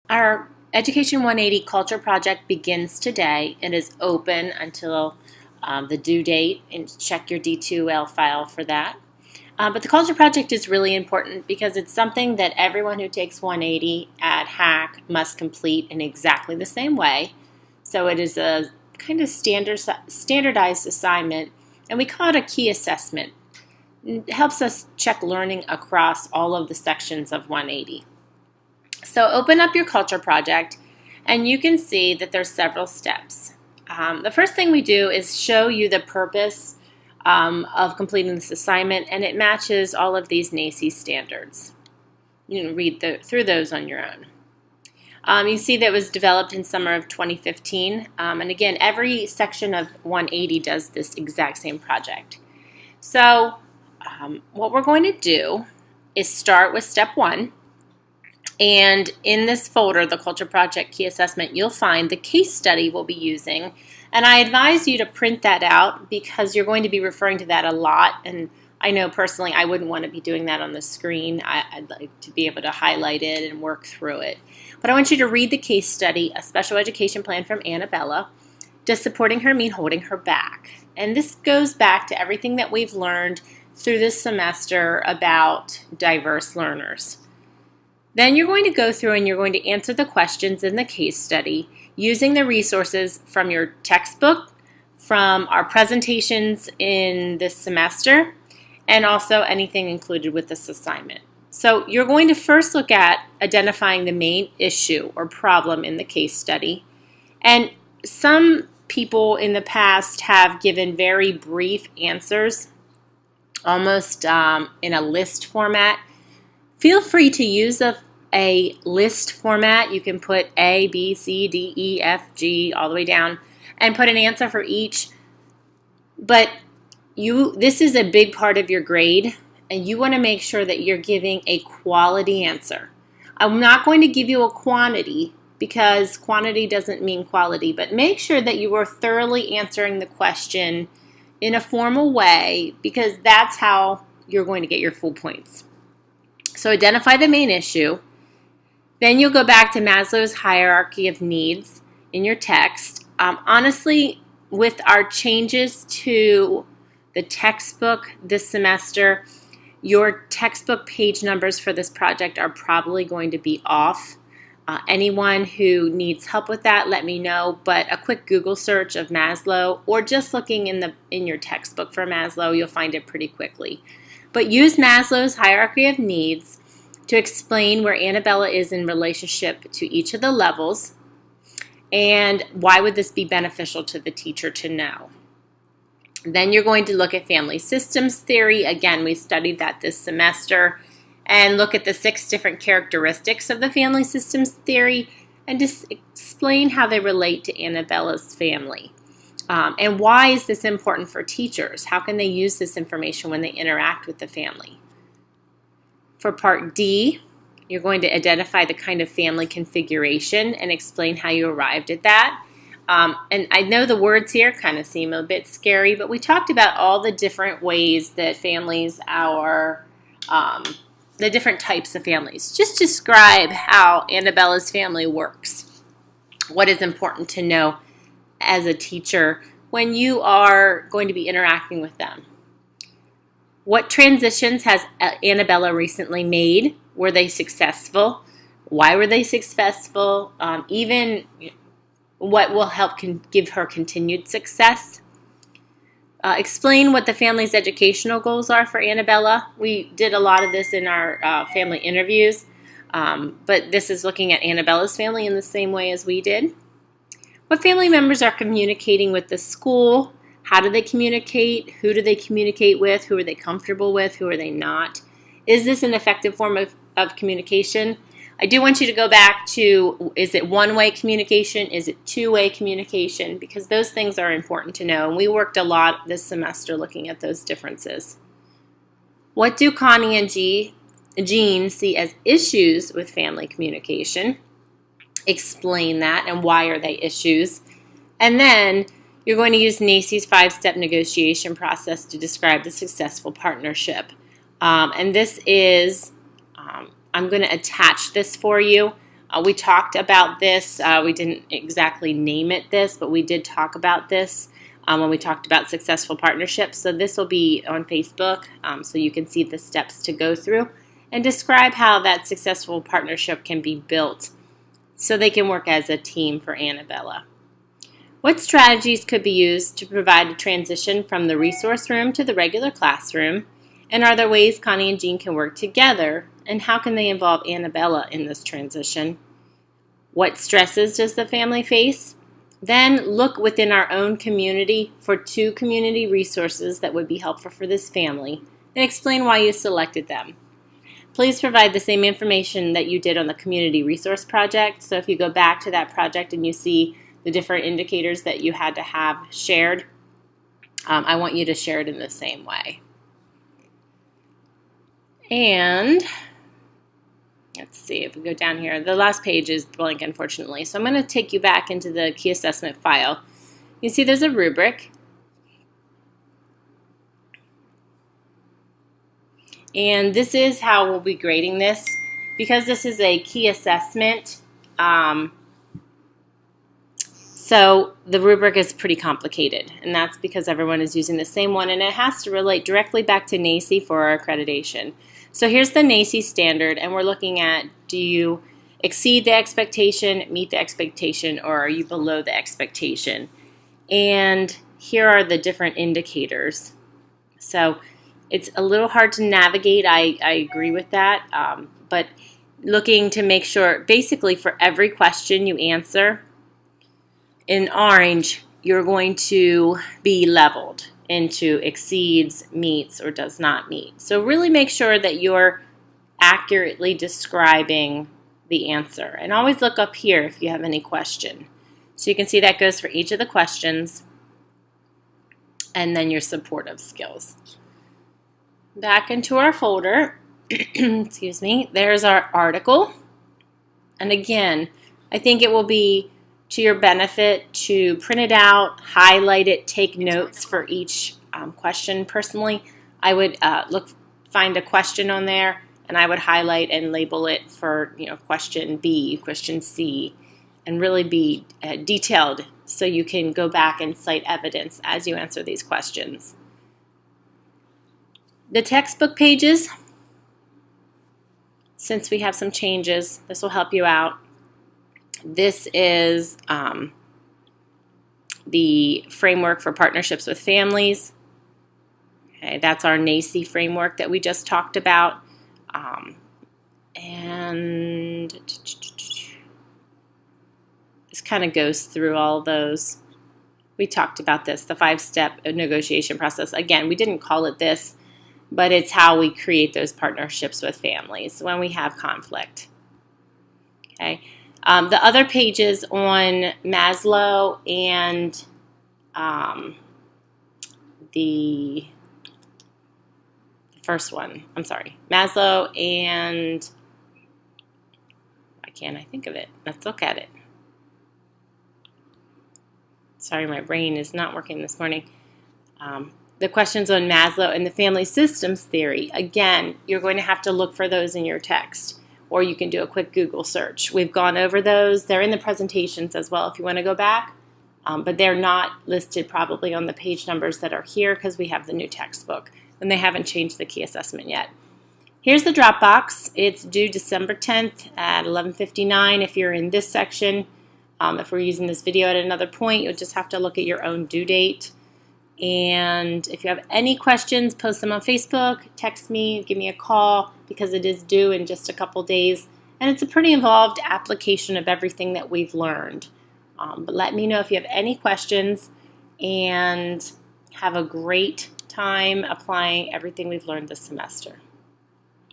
Our Education 180 Culture Project begins today. It is open until the due date, and check your D2L file for that. But the Culture Project is really important because it's something that everyone who takes 180 at HAC must complete in exactly the same way. So it is a kind of standardized assignment, and we call it a key assessment. It helps us check learning across all of the sections of 180. So open up your Culture Project, and you can see that there's several steps. The first thing we do is show you the purpose of completing this assignment, and it matches all of these NACCE standards. You can read through those on your own. You see that it was developed in summer of 2015, and again, every section of 180 does this exact same project. So what we're going to do is start with step 1. And in this folder, the Culture Project Key Assessment, you'll find the case study we'll be using. And I advise you to print that out because you're going to be referring to that a lot. And I know personally I wouldn't want to be doing that on the screen. I'd like to be able to highlight it and work through it. But I want you to read the case study, A Special Education Plan from Annabella. Does supporting her mean holding her back? And this goes back to everything that we've learned through this semester about diverse learners. Then you're going to go through and you're going to answer the questions in the case study using the resources from your textbook, from our presentations in this semester, and also anything included with this assignment. So you're going to first look at identifying the main issue or problem in the case study. And some people in the past have given very brief answers, almost in a list format. Feel free to use a list format. You can put A, B, C, D, E, F, G, all the way down, and put an answer for each. But this is a big part of your grade, and you want to make sure that you're giving a quality answer. I'm not going to give you a quantity because quantity doesn't mean quality, but make sure that you are thoroughly answering the question in a formal way because that's how you're going to get your full points. So identify the main issue. Then you'll go back to Maslow's hierarchy of needs in your text. Honestly, with our changes to the textbook this semester, your textbook page numbers for this project are probably going to be off. Anyone who needs help with that, let me know. But a quick Google search of Maslow or just looking in your textbook for Maslow, you'll find it pretty quickly. But use Maslow's hierarchy of needs to explain where Annabella is in relationship to each of the levels and why would this be beneficial to the teacher to know. Then you're going to look at family systems theory. Again, we studied that this semester. And look at the 6 different characteristics of the family systems theory and just explain how they relate to Annabella's family. And why is this important for teachers? How can they use this information when they interact with the family? For part D, you're going to identify the kind of family configuration and explain how you arrived at that. And I know the words here kind of seem a bit scary, but we talked about all the different ways that families are the different types of families. Just describe how Annabella's family works. What is important to know as a teacher when you are going to be interacting with them. What transitions has Annabella recently made? Were they successful? Why were they successful? Even what will help give her continued success. Explain what the family's educational goals are for Annabella. We did a lot of this in our family interviews, but this is looking at Annabella's family in the same way as we did. What family members are communicating with the school? How do they communicate? Who do they communicate with? Who are they comfortable with? Who are they not? Is this an effective form of communication? I do want you to go back to, is it one-way communication? Is it two-way communication? Because those things are important to know. And we worked a lot this semester looking at those differences. What do Connie and Jean see as issues with family communication? Explain that and why are they issues. And then you're going to use NACCE's 5-step negotiation process to describe the successful partnership. And this is... I'm going to attach this for you, We talked about this. We didn't exactly name it this, but we did talk about this when we talked about successful partnerships. So this will be on Facebook, so you can see the steps to go through and describe how that successful partnership can be built so they can work as a team for Annabella. What strategies could be used to provide a transition from the resource room to the regular classroom? And are there ways Connie and Jean can work together? And how can they involve Annabella in this transition? What stresses does the family face? Then look within our own community for 2 community resources that would be helpful for this family and explain why you selected them. Please provide the same information that you did on the community resource project. So if you go back to that project and you see the different indicators that you had to have shared, I want you to share it in the same way. And let's see if we go down here. The last page is blank, unfortunately. So I'm going to take you back into the key assessment file. You see there's a rubric. And this is how we'll be grading this. Because this is a key assessment, so the rubric is pretty complicated, and that's because everyone is using the same one, and it has to relate directly back to NACCE for our accreditation. So here's the NACCE standard, and we're looking at, do you exceed the expectation, meet the expectation, or are you below the expectation? And here are the different indicators. So it's a little hard to navigate, I agree with that, but looking to make sure, basically for every question you answer, in orange, you're going to be leveled into exceeds, meets, or does not meet. So really make sure that you're accurately describing the answer. And always look up here if you have any question. So you can see that goes for each of the questions, and then your supportive skills. Back into our folder, excuse me, there's our article. And again, I think it will be to your benefit to print it out, highlight it, take notes for each question. Personally, I would find a question on there, and I would highlight and label it for question B, question C, and really be detailed so you can go back and cite evidence as you answer these questions. The textbook pages, since we have some changes, this will help you out. This is the framework for partnerships with families. Okay, that's our NACCE framework that we just talked about. And this kind of goes through all those. We talked about this, the 5-step negotiation process. Again, we didn't call it this, but it's how we create those partnerships with families when we have conflict. Okay. The other pages on Maslow and the first one, Maslow and, why can't I think of it? Let's look at it. Sorry, my brain is not working this morning. The questions on Maslow and the family systems theory, again, you're going to have to look for those in your text, or you can do a quick Google search. We've gone over those. They're in the presentations as well if you want to go back, but they're not listed probably on the page numbers that are here because we have the new textbook, and they haven't changed the key assessment yet. Here's the Dropbox. It's due December 10th at 11:59 if you're in this section. If we're using this video at another point, you'll just have to look at your own due date. And if you have any questions, post them on Facebook, text me, give me a call, because it is due in just a couple days. And it's a pretty involved application of everything that we've learned. But let me know if you have any questions, and have a great time applying everything we've learned this semester.